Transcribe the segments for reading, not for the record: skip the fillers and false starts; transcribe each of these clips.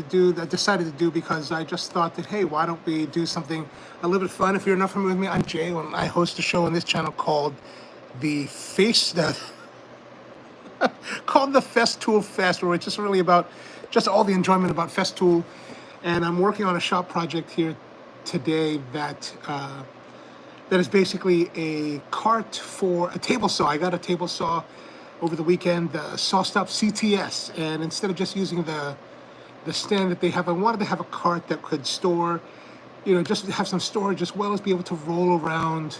decided to do because I just thought that, hey, why don't we do something a little bit fun? If you're not familiar with me, I'm Jay, and I host a show on this channel called called the Festool Fest, where it's just really about just all the enjoyment about Festool. And I'm working on a shop project here today that is basically a cart for a table saw. I got a table saw over the weekend, the SawStop CTS, and instead of just using the stand that they have, I wanted to have a cart that could store, just have some storage as well as be able to roll around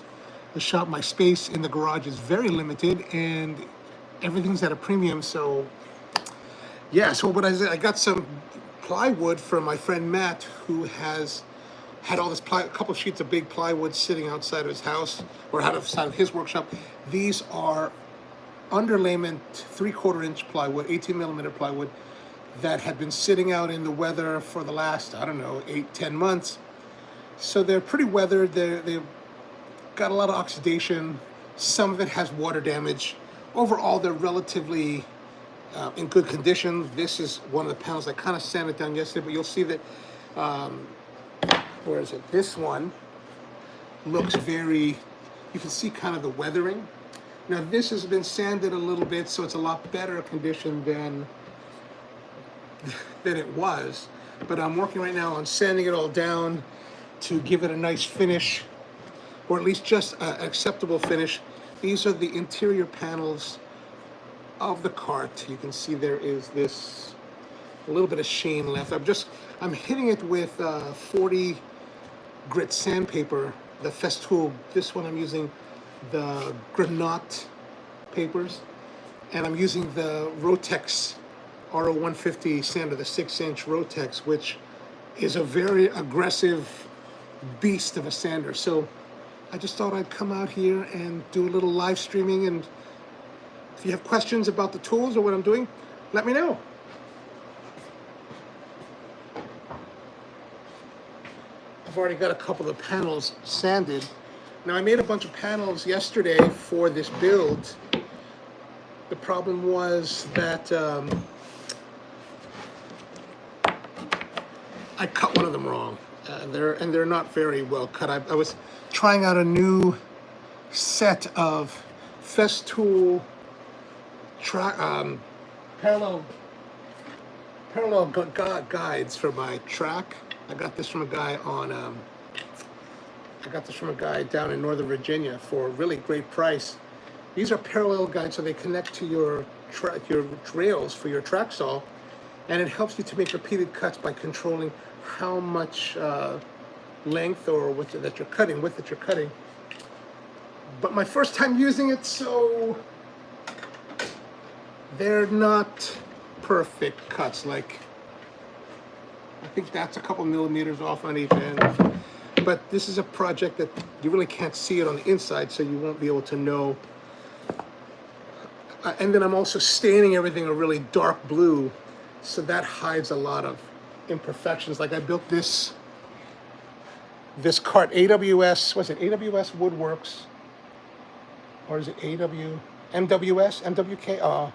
the shop. My space in the garage is very limited and everything's at a premium. So yeah, so what I got some plywood from my friend Matt, who had all this a couple of sheets of big plywood sitting outside of his house or outside of his workshop. These are underlayment 3/4 inch plywood, 18 millimeter plywood that had been sitting out in the weather for the last, I don't know, 8-10 months. So they're pretty weathered. They've got a lot of oxidation. Some of it has water damage. Overall, they're relatively in good condition. This is one of the panels. I kind of sanded down yesterday, but you'll see that, where is it? This one looks you can see kind of the weathering. Now this has been sanded a little bit, so it's a lot better condition than it was. But I'm working right now on sanding it all down to give it a nice finish, or at least just an acceptable finish. These are the interior panels of the cart. You can see there is a little bit of sheen left. I'm hitting it with 40 grit sandpaper, the Festool. This one I'm using the Granat papers, and I'm using the Rotex RO150 sander, the 6-inch Rotex, which is a very aggressive beast of a sander. So I just thought I'd come out here and do a little live streaming, and if you have questions about the tools or what I'm doing, let me know. I've already got a couple of panels sanded. Now, I made a bunch of panels yesterday for this build. The problem was that I cut one of them wrong. They're not very well cut. I was trying out a new set of Festool parallel guides for my track. I got this from a guy down in Northern Virginia for a really great price. These are parallel guides, so they connect to your rails for your track saw, and it helps you to make repeated cuts by controlling how much length or width that you're cutting. But my first time using it, so they're not perfect cuts. Like, I think that's a couple millimeters off on each end. But this is a project that you really can't see it on the inside, so you won't be able to know. And then I'm also staining everything a really dark blue, so that hides a lot of imperfections. Like I built this cart, AWS, was it AWS Woodworks? Or is it MWS? MWK?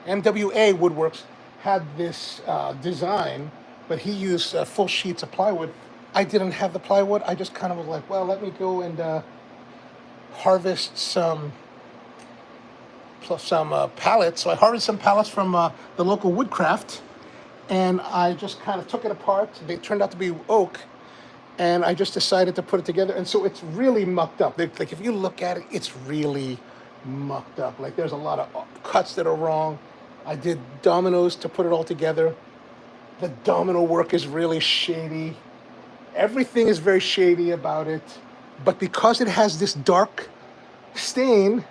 MWA Woodworks had this design, but he used full sheets of plywood. I didn't have the plywood. I just kind of was like, well, let me go and harvest some pallets. So I harvested some pallets from the local Woodcraft, and I just kind of took it apart. They turned out to be oak, and I just decided to put it together. And so it's really mucked up. Like if you look at it, it's really mucked up. Like there's a lot of cuts that are wrong. I did dominoes to put it all together. The domino work is really shady. Everything is very shady about it. But because it has this dark stain,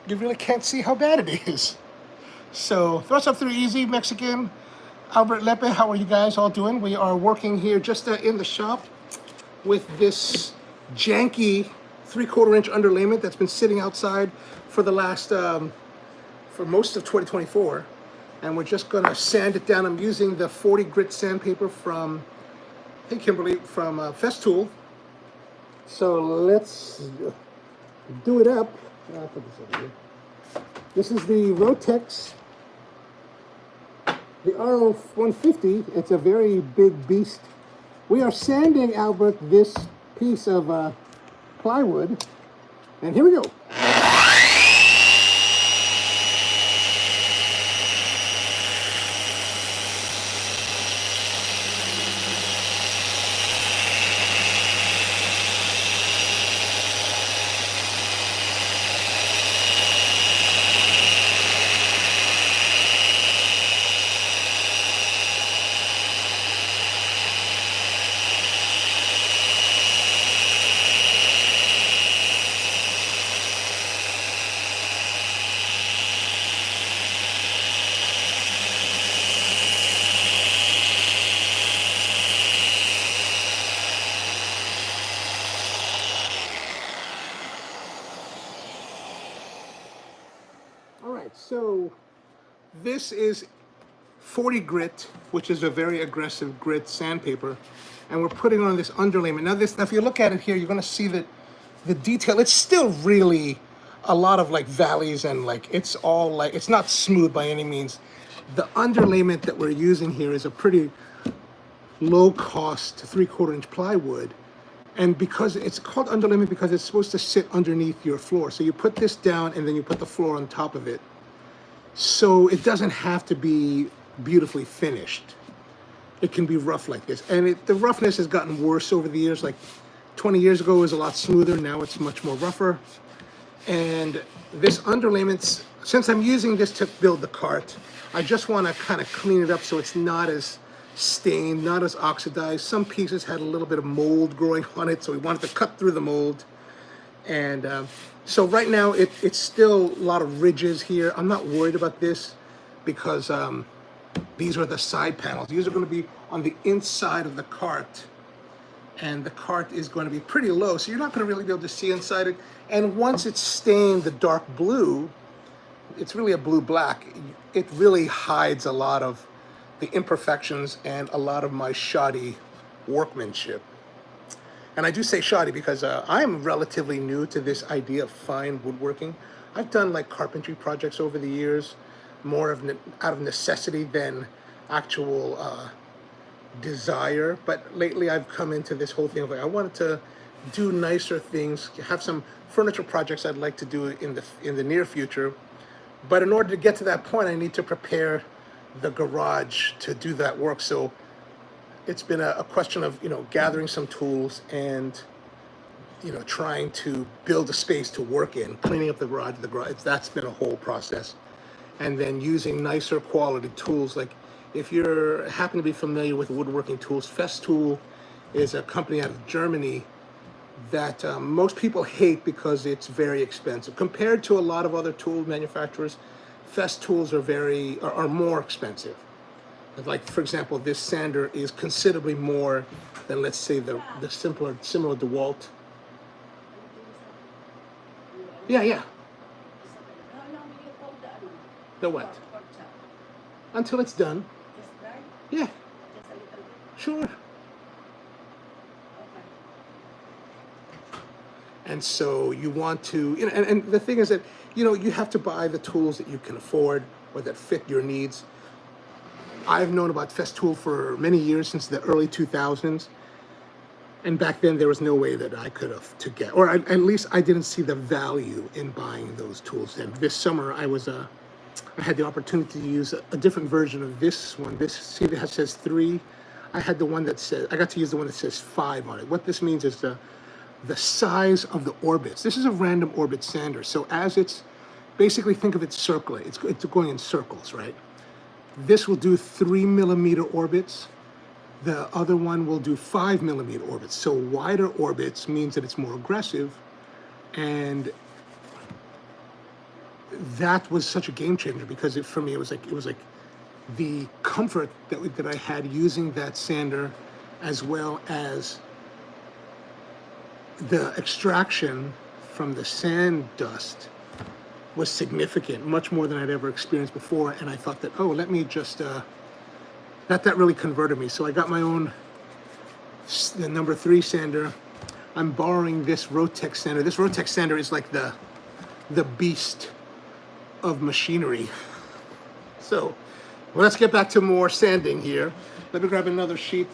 you really can't see how bad it is. So, Thrust Up Through Easy, Mexican, Albert Lepe, how are you guys all doing? We are working here just in the shop with this janky 3/4 inch underlayment that's been sitting outside for the last, for most of 2024. And we're just gonna sand it down. I'm using the 40 grit sandpaper from, hey Kimberly, from Festool. So let's do it up. I'll put this over here. This is the Rotex the RO 150. It's a very big beast. We are sanding, Albert, this piece of plywood, and here we go. All right, so this is 40 grit, which is a very aggressive grit sandpaper, and we're putting on this underlayment. Now, if you look at it here, you're going to see that the detail. It's still really a lot of like valleys and like it's all like it's not smooth by any means. The underlayment that we're using here is a pretty low cost 3/4 inch plywood, and because it's called underlayment because it's supposed to sit underneath your floor. So you put this down and then you put the floor on top of it. So it doesn't have to be beautifully finished. It can be rough like this. And the roughness has gotten worse over the years. Like 20 years ago it was a lot smoother. Now it's much more rougher. And this underlayment, since I'm using this to build the cart, I just want to kind of clean it up so it's not as stained, not as oxidized. Some pieces had a little bit of mold growing on it, so we wanted to cut through the mold. And so right now it's still a lot of ridges here. I'm not worried about this because these are the side panels. These are going to be on the inside of the cart, and the cart is going to be pretty low, so you're not going to really be able to see inside it. And once it's stained the dark blue, it's really a blue-black, it really hides a lot of the imperfections and a lot of my shoddy workmanship. And I do say shoddy because I'm relatively new to this idea of fine woodworking. I've done like carpentry projects over the years, more out of necessity than actual desire. But lately I've come into this whole thing of like, I wanted to do nicer things, have some furniture projects I'd like to do in the near future. But in order to get to that point, I need to prepare the garage to do that work. So it's been a question of, gathering some tools and, trying to build a space to work in, cleaning up the garage. That's been a whole process. And then using nicer quality tools. Like if you happen to be familiar with woodworking tools, Festool is a company out of Germany that most people hate because it's very expensive. Compared to a lot of other tool manufacturers, Festools are more expensive. Like, for example, this sander is considerably more than, let's say, the similar DeWalt. Yeah. The what? Until it's done. Yeah. Sure. And so you want to, and the thing is that, you have to buy the tools that you can afford or that fit your needs. I've known about Festool for many years, since the early 2000s. And back then there was no way that I could have or at least I didn't see the value in buying those tools. And this summer I had the opportunity to use a different version of this one. See, it says 3. I got to use the one that says 5 on it. What this means is the size of the orbits. This is a random orbit sander. So as it's, basically think of it circling. It's going in circles, right? This will do 3mm orbits. The other one will do 5mm orbits. So wider orbits means that it's more aggressive. And that was such a game changer because for me, it was like the comfort that I had using that sander, as well as the extraction from the sand dust was significant, much more than I'd ever experienced before. And I thought that, let me just, that really converted me. So I got my own, the number 3 sander. I'm borrowing this Rotec sander. This Rotec sander is like the beast of machinery. So Well, let's get back to more sanding here. Let me grab another sheet.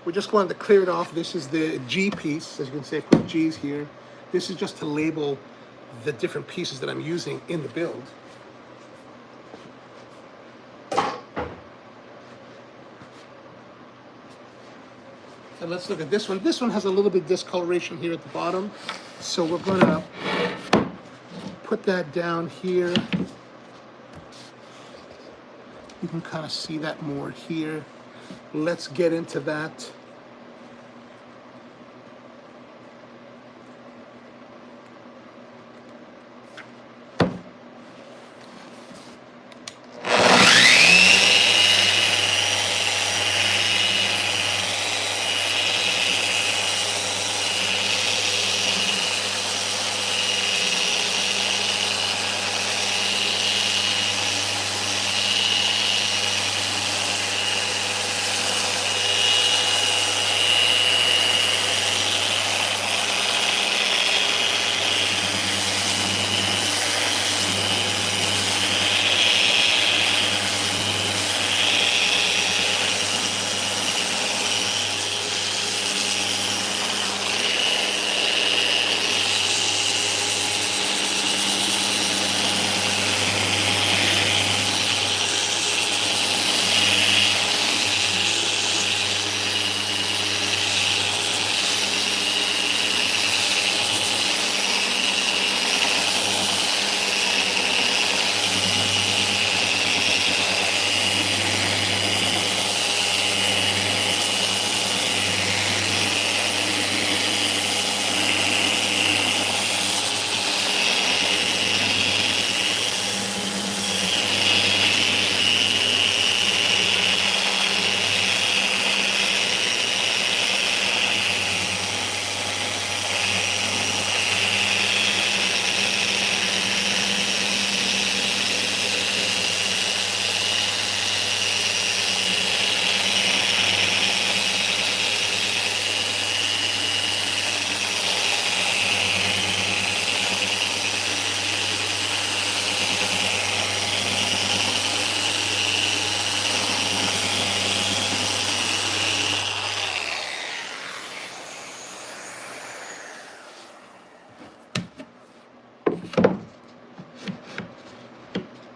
We're just going to clear it off. This is the G piece, as you can see, I put G's here. This is just to label the different pieces that I'm using in the build. And let's look at this one. This one has a little bit of discoloration here at the bottom. So we're gonna put that down here. You can kind of see that more here. Let's get into that.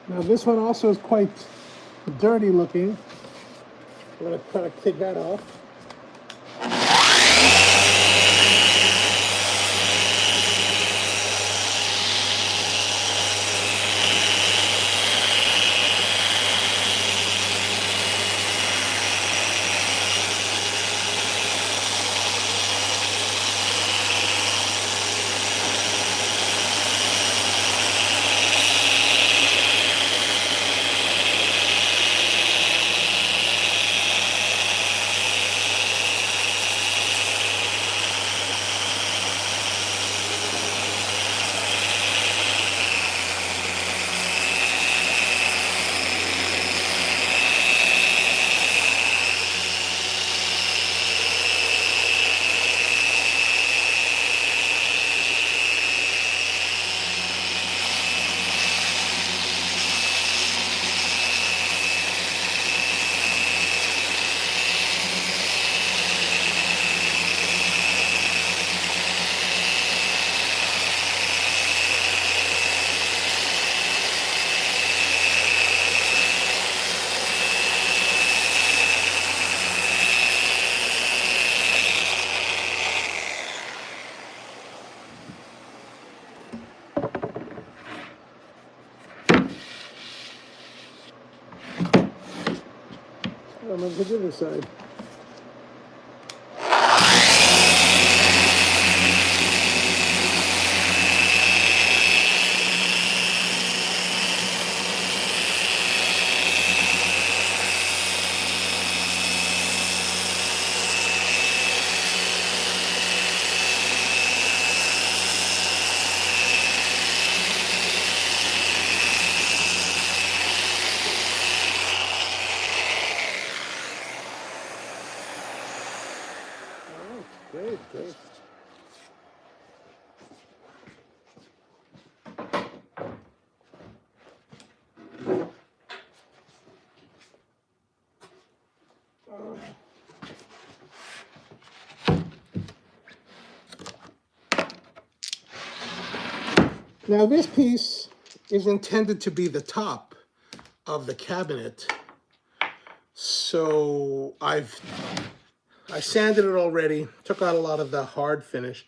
Now this one also is quite dirty looking. I'm going to kind of take that off. I'm going to the other side. Great, great. Now this piece is intended to be the top of the cabinet. So I sanded it already, took out a lot of the hard finish,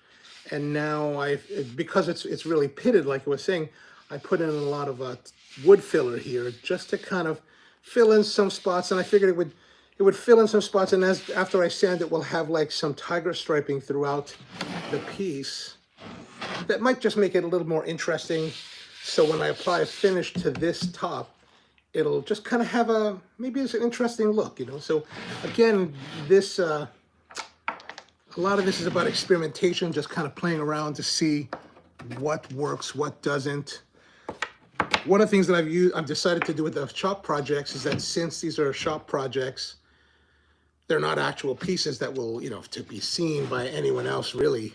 and now because it's really pitted, like I was saying, I put in a lot of wood filler here just to kind of fill in some spots, and I figured it would fill in some spots, and after I sand it, we'll have like some tiger striping throughout the piece. That might just make it a little more interesting. So when I apply a finish to this top, it'll just kind of have maybe it's an interesting look, you know. So again, this a lot of this is about experimentation, just kind of playing around to see what works, what doesn't. One of the things that I've decided to do with the shop projects is that since these are shop projects, they're not actual pieces that will, you know, to be seen by anyone else really.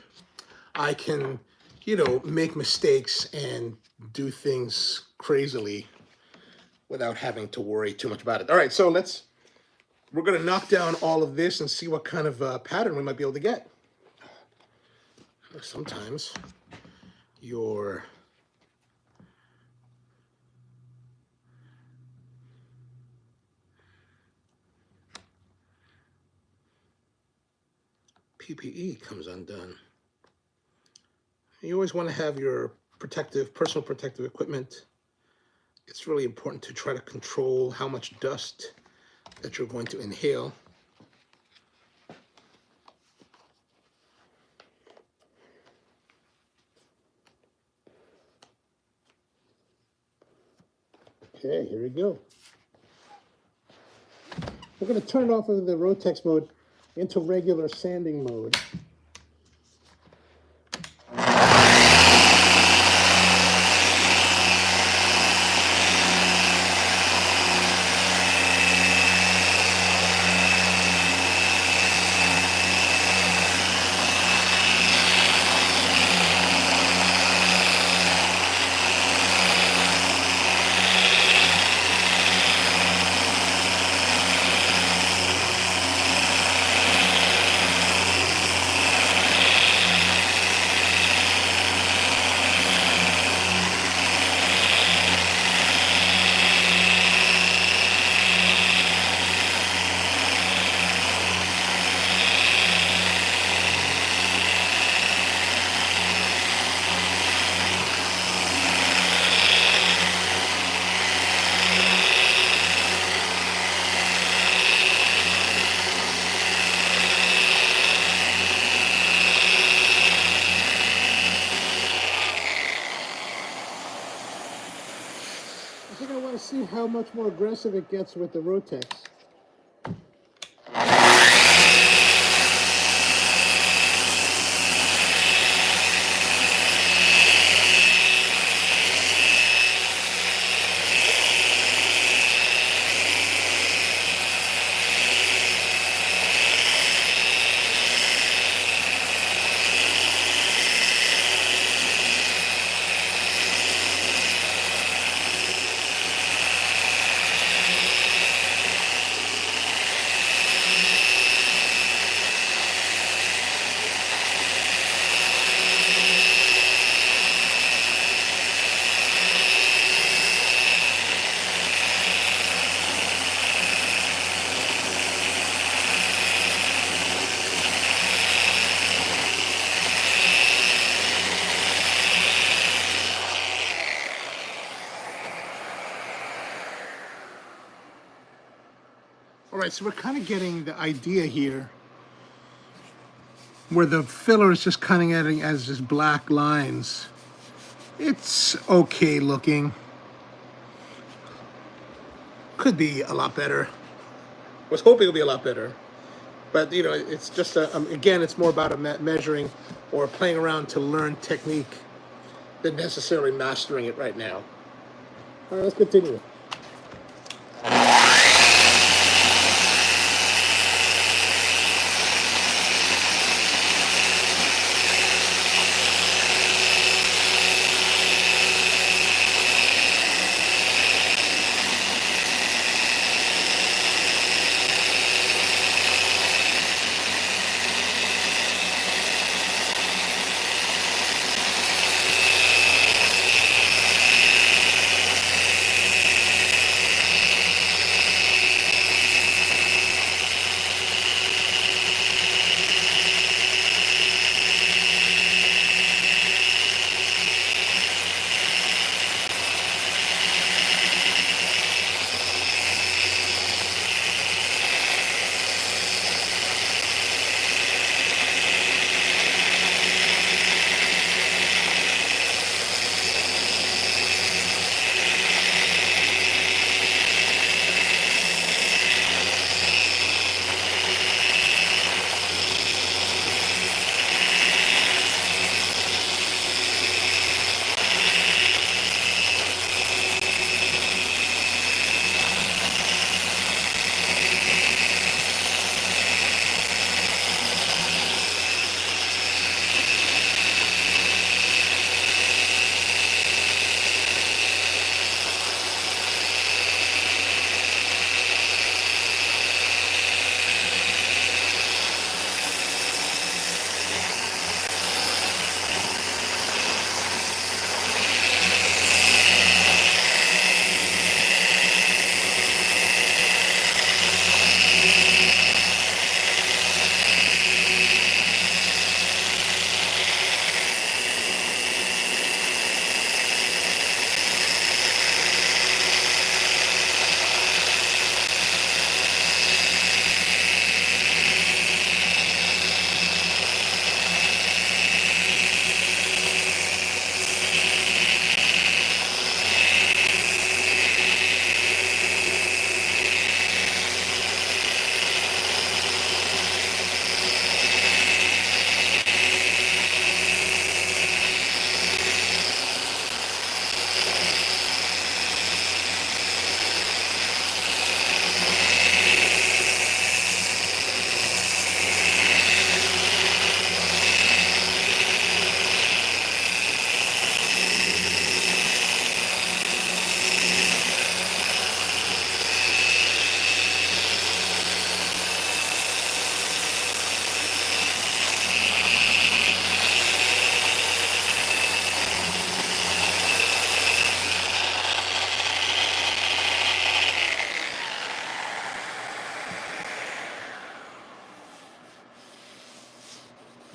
I can, you know, make mistakes and do things crazily without having to worry too much about it. All right, so we're gonna knock down all of this and see what kind of pattern we might be able to get. Sometimes your PPE comes undone. You always want to have your personal protective equipment. It's really important to try to control how much dust that you're going to inhale. Okay, here we go. We're going to turn it off of the Rotex mode into regular sanding mode. I think I want to see how much more aggressive it gets with the Rotex. All right, so we're kind of getting the idea here where the filler is just cutting at it as just black lines. It's okay looking. Could be a lot better. Was hoping it would be a lot better. But, you know, it's just, again, it's more about measuring or playing around to learn technique than necessarily mastering it right now. All right, let's continue.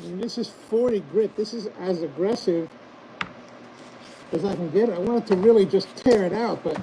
And this is 40 grit. This is as aggressive as I can get it. I wanted to really just tear it out, but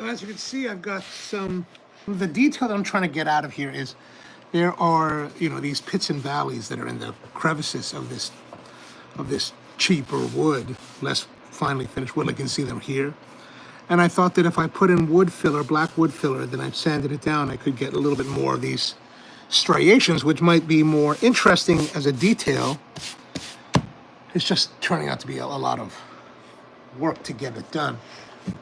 as you can see, I've got some. The detail that I'm trying to get out of here is there are, these pits and valleys that are in the crevices of this cheaper wood, less finely finished wood. Like you can see them here. And I thought that if I put in wood filler, black wood filler, then I sanded it down, I could get a little bit more of these striations, which might be more interesting as a detail. It's just turning out to be a lot of work to get it done.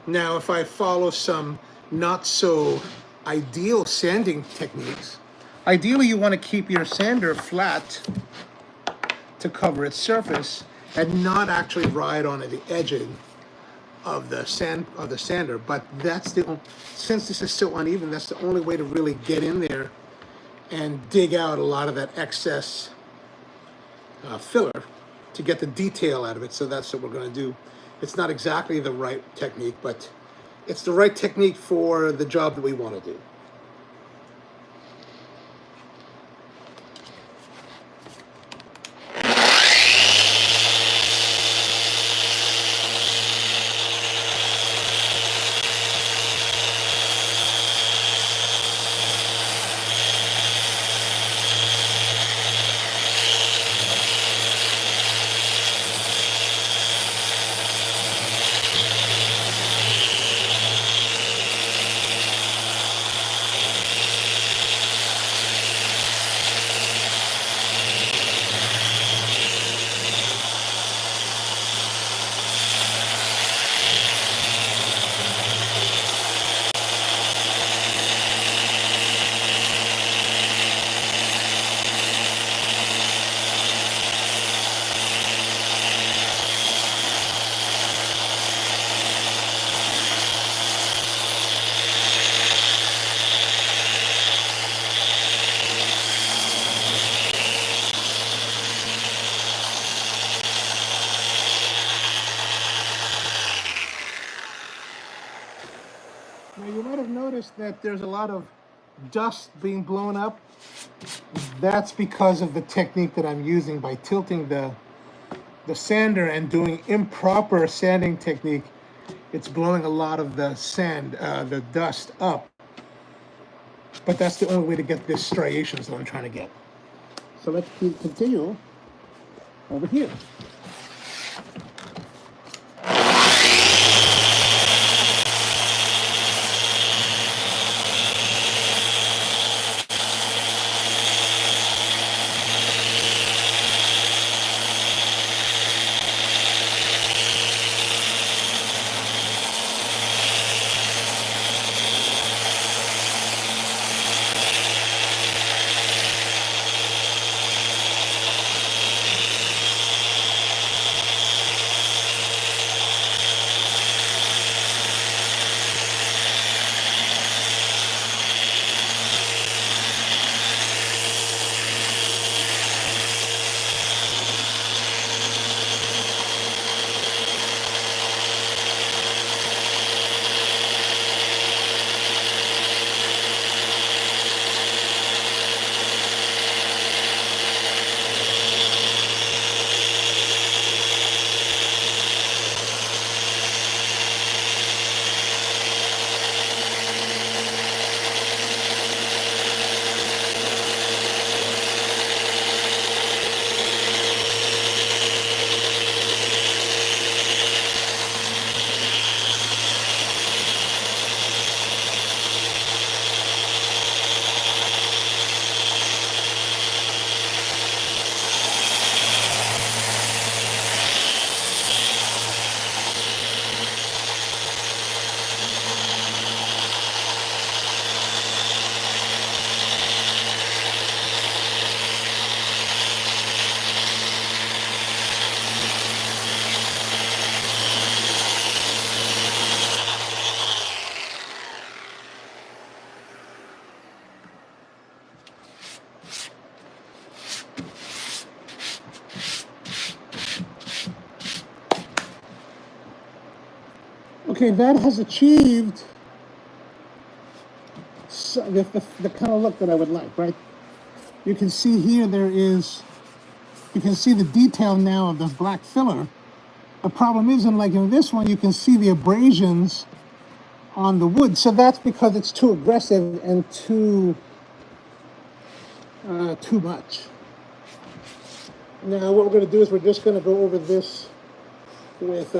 Now, if I follow some not so ideal sanding techniques, ideally you want to keep your sander flat to cover its surface and not actually ride on the edging of the sander. But since this is so uneven, that's the only way to really get in there and dig out a lot of that excess filler to get the detail out of it. So that's what we're going to do. It's not exactly the right technique, but it's the right technique for the job that we want to do. notice that there's a lot of dust being blown up? That's because of the technique that I'm using by tilting the sander and doing improper sanding technique. It's blowing a lot of the sand, the dust up. But that's the only way to get this striations that I'm trying to get. So let's continue over here. Okay, that has achieved the kind of look that I would like, right? You can see here you can see the detail now of the black filler. The problem is, in this one, you can see the abrasions on the wood. So that's because it's too aggressive and too much. Now what we're going to do is we're just going to go over this with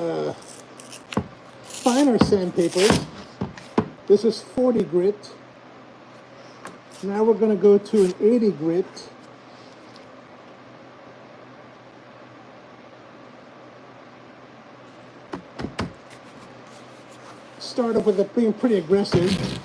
finer sandpapers. This is 40 grit. Now we're going to go to an 80 grit. Start up with it being pretty aggressive.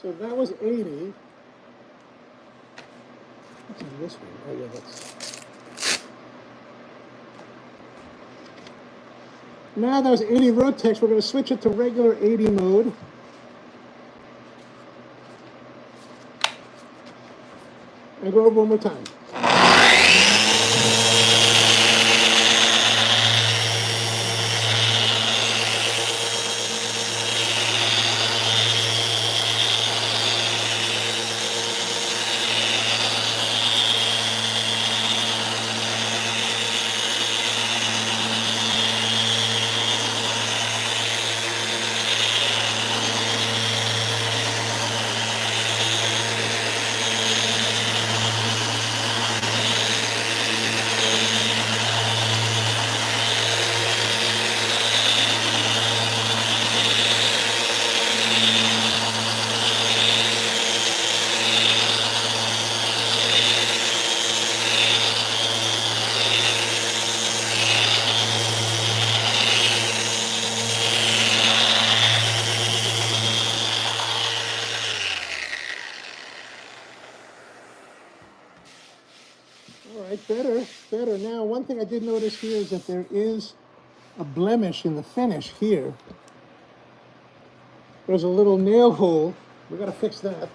So that was 80. What's on this one? Oh yeah, that's. Now that was 80 rotex. We're going to switch it to regular 80 mode. And go over one more time. All right, better, better. Now, one thing I did notice here is that there is a blemish in the finish here. There's a little nail hole. We got to fix that.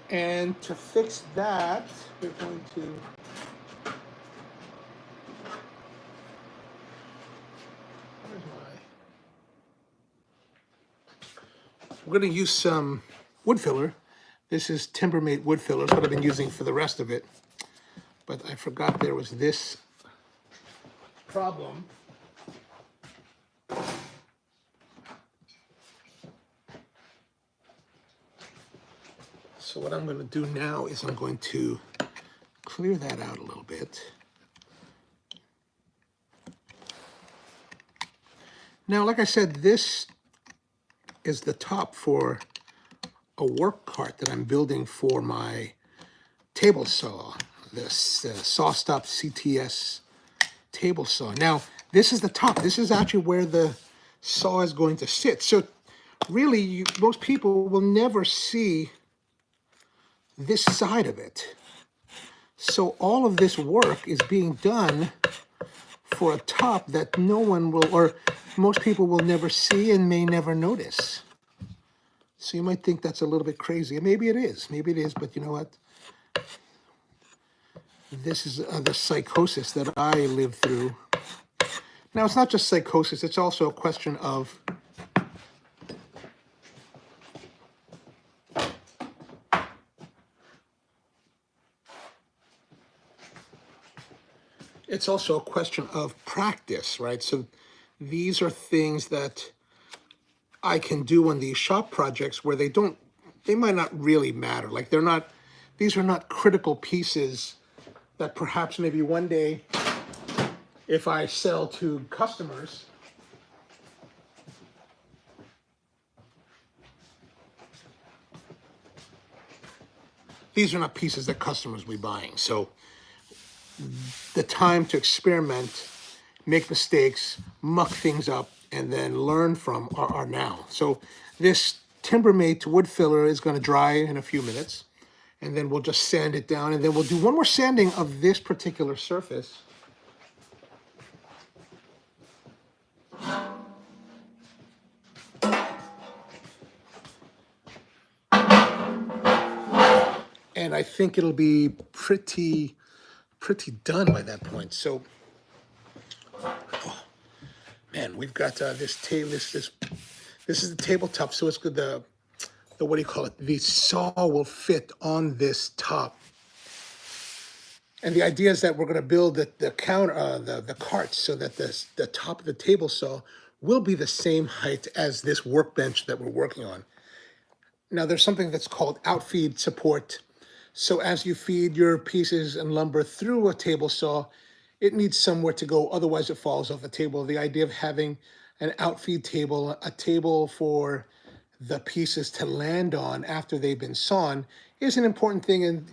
And to fix that, we're going to we're going to use some wood filler. This is Timbermate wood filler. It's what I've been using for the rest of it. But I forgot there was this problem. So what I'm going to do now is I'm going to clear that out a little bit. Now, like I said, this is the top for a work cart that I'm building for my table saw, this SawStop CTS table saw. Now, this is the top. This is actually where the saw is going to sit. So really, most people will never see this side of it. So all of this work is being done for a top that no one will, or most people will never see and may never notice. So you might think that's a little bit crazy, and maybe it is, but you know what? This is the psychosis that I lived through. Now, it's not just psychosis, it's also a question of practice, right? So these are things that I can do on these shop projects where they might not really matter. Like these are not critical pieces that perhaps maybe one day, if I sell to customers, these are not pieces that customers will be buying. So the time to experiment, make mistakes, muck things up, and then learn from are now. So this Timbermate wood filler is going to dry in a few minutes, and then we'll just sand it down, and then we'll do one more sanding of this particular surface. And I think it'll be pretty done by that point. So, oh, man, we've got this table. This is the tabletop, so it's good. The what do you call it? The saw will fit on this top. And the idea is that we're going to build the counter, the carts, so that the top of the table saw will be the same height as this workbench that we're working on. Now, there's something that's called outfeed support. So as you feed your pieces and lumber through a table saw, it needs somewhere to go, otherwise it falls off the table. The idea of having an outfeed table, a table for the pieces to land on after they've been sawn, is an important thing. And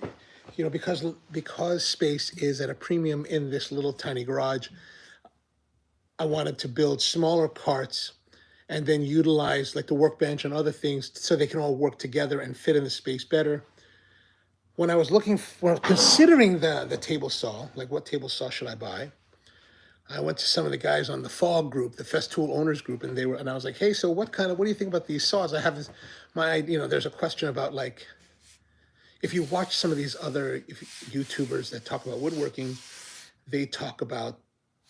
because space is at a premium in this little tiny garage, I wanted to build smaller carts and then utilize like the workbench and other things so they can all work together and fit in the space better. When I was considering the table saw, like what table saw should I buy? I went to some of the guys on the FOG group, the Festool owners group, and I was like, hey, so what do you think about these saws? I have this, there's a question about like, if you watch some of these other YouTubers that talk about woodworking, they talk about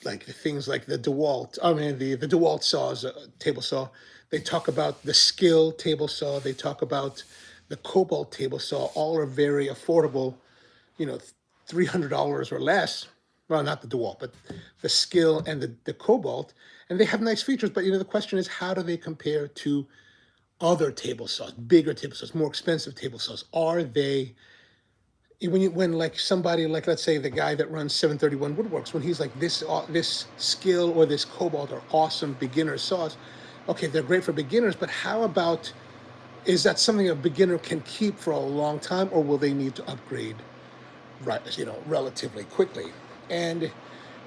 like the things like the DeWalt, the DeWalt saws, table saw. They talk about the Skill table saw. They talk about the Cobalt table saw. All are very affordable, $300 or less. Well, not the DeWalt, but the Skill and the Cobalt. And they have nice features, but the question is, how do they compare to other table saws, bigger table saws, more expensive table saws? Are they, when like somebody, like let's say the guy that runs 731 Woodworks, when he's like, this Skill or this Cobalt are awesome beginner saws, okay, they're great for beginners, but how about, is that something a beginner can keep for a long time, or will they need to upgrade relatively quickly? And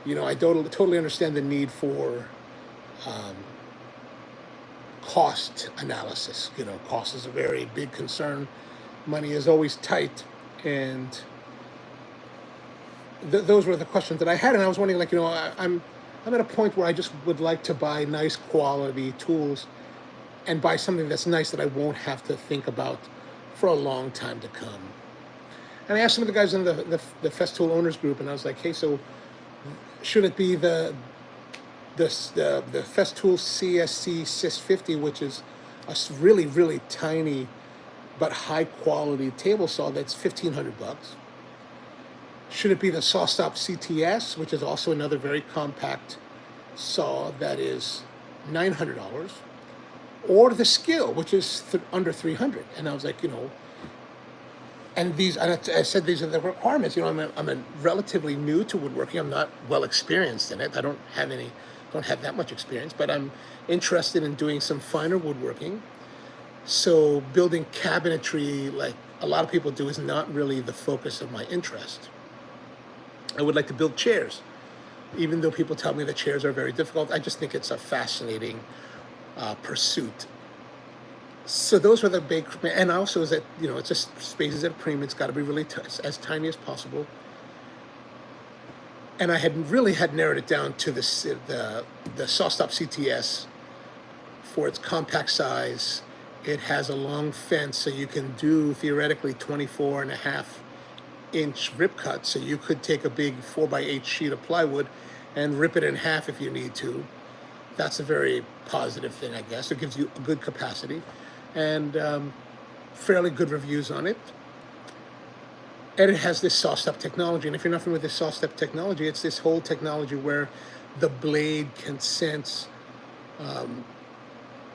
I totally understand the need for cost analysis. Cost is a very big concern. Money is always tight, and those were the questions that I had. And I was wondering, like, I'm at a point where I just would like to buy nice quality tools and buy something that's nice that I won't have to think about for a long time to come. And I asked some of the guys in the Festool owners group, and I was like, hey, so should it be the Festool CSC 650, which is a really, really tiny but high quality table saw that's $1,500? Should it be the SawStop CTS, which is also another very compact saw that is $900? Or the Skill, which is under $300? And I was like, and I said these are the requirements. I'm a relatively new to woodworking. I'm not well experienced in it. I don't have that much experience, but I'm interested in doing some finer woodworking. So building cabinetry, like a lot of people do, is not really the focus of my interest. I would like to build chairs, even though people tell me the chairs are very difficult. I just think it's a fascinating pursuit. So those were the big, and also is that, it's just spaces at a premium. It's got to be really as tiny as possible. And I had narrowed it down to the SawStop CTS for its compact size. It has a long fence, so you can do theoretically 24.5-inch rip cut. So you could take a big 4x8 sheet of plywood and rip it in half if you need to. That's a very positive thing, I guess. It gives you a good capacity and fairly good reviews on it. And it has this SawStop technology. And if you're not familiar with this SawStop technology, it's this whole technology where the blade can sense,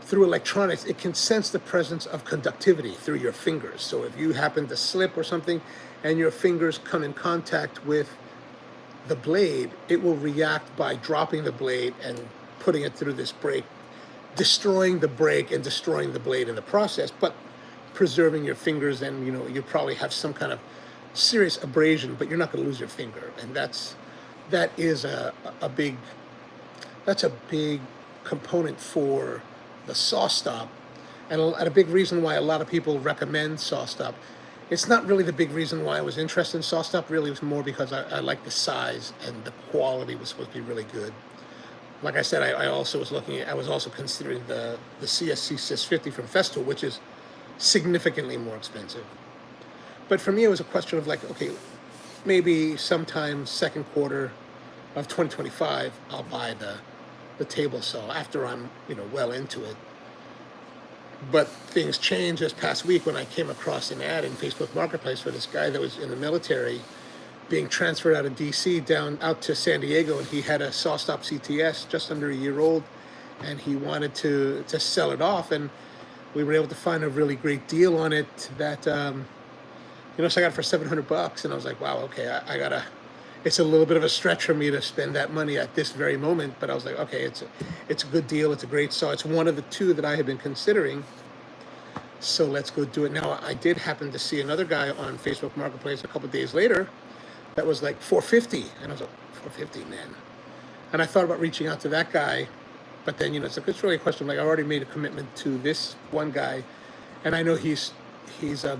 through electronics, it can sense the presence of conductivity through your fingers. So if you happen to slip or something and your fingers come in contact with the blade, it will react by dropping the blade and putting it through this break, destroying the break and destroying the blade in the process, but preserving your fingers. And you probably have some kind of serious abrasion, but you're not going to lose your finger. And that is a big component for the SawStop, and a big reason why a lot of people recommend SawStop. It's not really the big reason why I was interested in SawStop. Really, it was more because I like the size, and the quality was supposed to be really good. Like I said, I was also considering the CSC 650 from Festool, which is significantly more expensive. But for me, it was a question of like, okay, maybe sometime second quarter of 2025, I'll buy the table saw after I'm well into it. But things changed this past week when I came across an ad in Facebook Marketplace for this guy that was in the military, being transferred out of DC down out to San Diego, and he had a SawStop CTS just under a year old, and he wanted to sell it off, and we were able to find a really great deal on it that so I got it for $700, and I was like, wow, okay, I gotta. It's a little bit of a stretch for me to spend that money at this very moment, but I was like, okay, it's a good deal. It's a great saw. It's one of the two that I had been considering. So let's go do it. Now, I did happen to see another guy on Facebook Marketplace a couple of days later that was like 450, and I was like, 450, man. And I thought about reaching out to that guy, but then it's really a question. Like, I already made a commitment to this one guy, and I know he's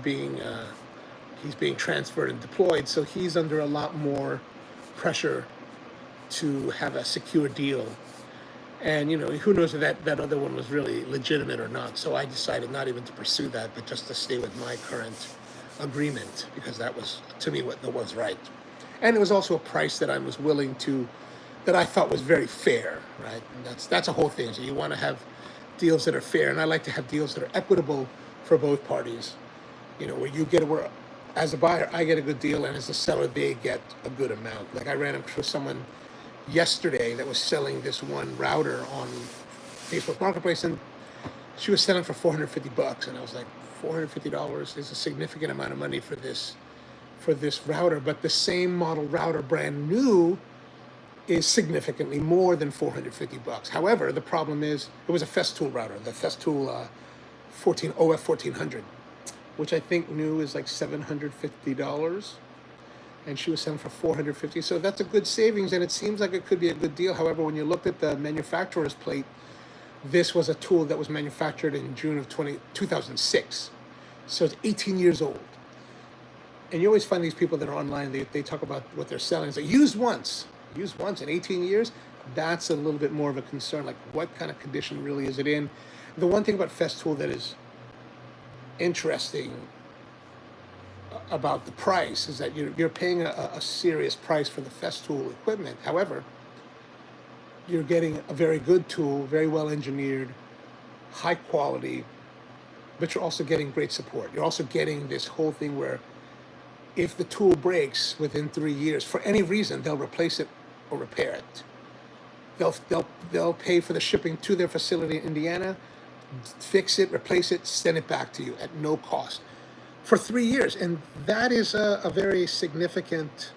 being transferred and deployed, so he's under a lot more pressure to have a secure deal. And who knows if that other one was really legitimate or not. So I decided not even to pursue that, but just to stay with my current agreement, because that was, to me, what was right. And it was also a price that I was willing to, that I thought was very fair, right? And that's a whole thing. So you want to have deals that are fair, and I like to have deals that are equitable for both parties. Where as a buyer, I get a good deal, and as a seller, they get a good amount. Like, I ran into someone yesterday that was selling this one router on Facebook Marketplace, and she was selling for $450, and I was like, $450 is a significant amount of money for this router, but the same model router, brand new, is significantly more than $450. However, the problem is it was a Festool router, the Festool 14 OF 1400, which I think new is like $750. And she was selling for $450. So that's a good savings, and it seems like it could be a good deal. However, when you looked at the manufacturer's plate, this was a tool that was manufactured in June of 2006. So it's 18 years old. And you always find these people that are online, they talk about what they're selling. It's like, used once in 18 years. That's a little bit more of a concern. Like, what kind of condition really is it in? The one thing about Festool that is interesting about the price is that you're paying a serious price for the Festool equipment. However, you're getting a very good tool, very well engineered, high quality, but you're also getting great support. You're also getting this whole thing where if the tool breaks within 3 years, for any reason, they'll replace it or repair it. They'll pay for the shipping to their facility in Indiana, fix it, replace it, send it back to you at no cost for 3 years. And that is a very significant,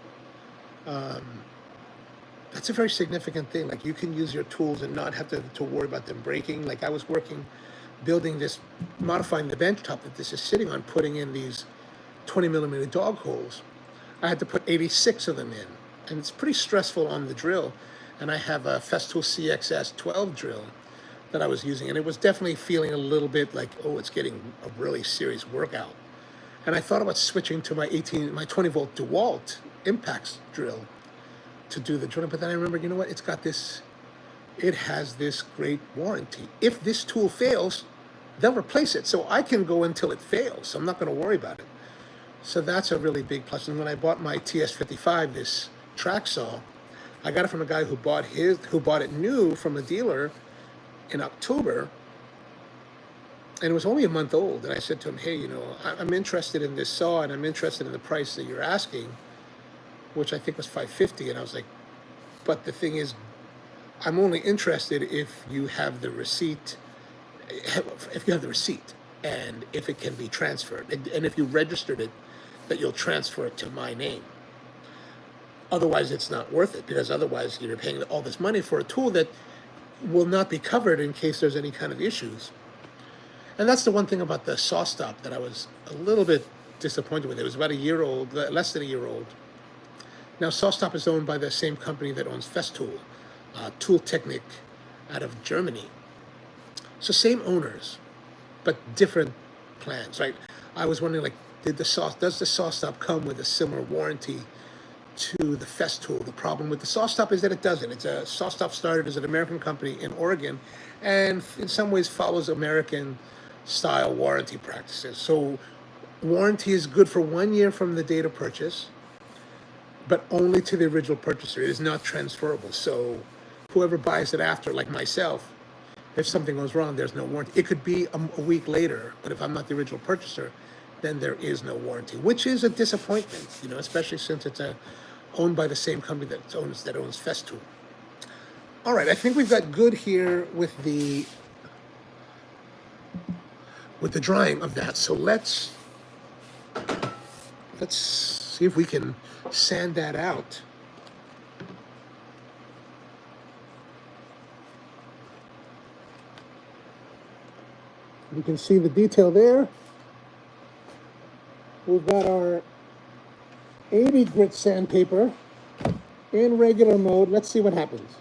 that's a very significant thing. Like, you can use your tools and not have to worry about them breaking. Like, I was building this, modifying the bench top that this is sitting on, putting in these 20 millimeter dog holes. I had to put 86 of them in, and it's pretty stressful on the drill. And I have a Festool CXS 12 drill that I was using, and it was definitely feeling a little bit like, oh, it's getting a really serious workout. And I thought about switching to my 20 volt DeWalt Impax drill to do the drilling, but then I remember, you know what? It has this great warranty. If this tool fails, they'll replace it, so I can go until it fails. So I'm not going to worry about it. So that's a really big plus. And when I bought my TS55, this track saw, I got it from a guy who bought it new from a dealer in October, and it was only a month old. And I said to him, hey, I'm interested in this saw, and I'm interested in the price that you're asking, which I think was $550. And I was like, but the thing is, I'm only interested if you have the receipt, and if it can be transferred, and if you registered it, that you'll transfer it to my name. Otherwise, it's not worth it, because otherwise you're paying all this money for a tool that will not be covered in case there's any kind of issues. And that's the one thing about the saw stop that I was a little bit disappointed with. It was about a year old, less than a year old. Now, SawStop is owned by the same company that owns Festool, Tool Technik, out of Germany. So same owners, but different plans, right? I was wondering, like, does the SawStop come with a similar warranty to the Festool? The problem with the SawStop is that it doesn't. SawStop started as an American company in Oregon, and in some ways follows American style warranty practices. So warranty is good for 1 year from the date of purchase, but only to the original purchaser. It is not transferable. So whoever buys it after, like myself, if something goes wrong, there's no warranty. It could be a week later, but if I'm not the original purchaser, then there is no warranty, which is a disappointment, especially since it's owned by the same company that owns Festool. All right, I think we've got good here with the drying of that. So let's see if we can sand that out. You can see the detail there. We've got our 80 grit sandpaper in regular mode. Let's see what happens.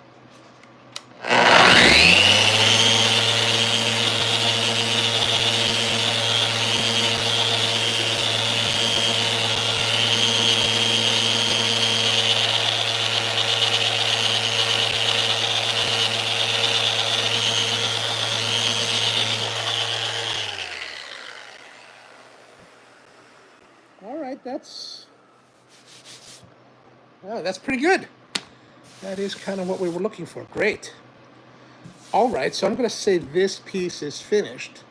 All right, that's pretty good. That is kind of what we were looking for. Great. All right, so I'm going to say this piece is finished.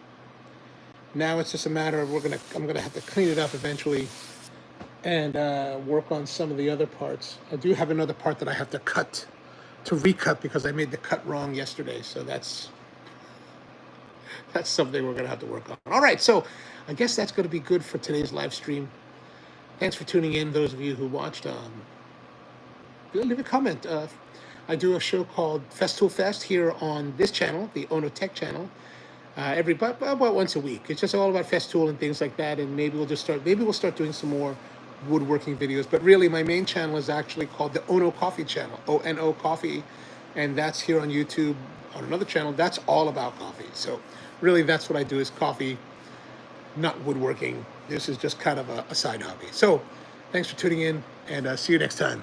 Now it's just a matter of I'm gonna have to clean it up eventually and work on some of the other parts. I do have another part that I have to recut because I made the cut wrong yesterday. So that's something we're gonna have to work on. All right, so I guess that's gonna be good for today's live stream. Thanks for tuning in, those of you who watched. Leave a comment. I do a show called Festool Fest here on this channel, the OnoTech channel. About once a week. It's just all about Festool and things like that, and maybe we'll start doing some more woodworking videos. But really, my main channel is actually called the Ono Coffee channel, ONO Coffee, and that's here on YouTube on another channel. That's all about coffee. So really, that's what I do is coffee, not woodworking. This is just kind of a side hobby. So thanks for tuning in, and see you next time.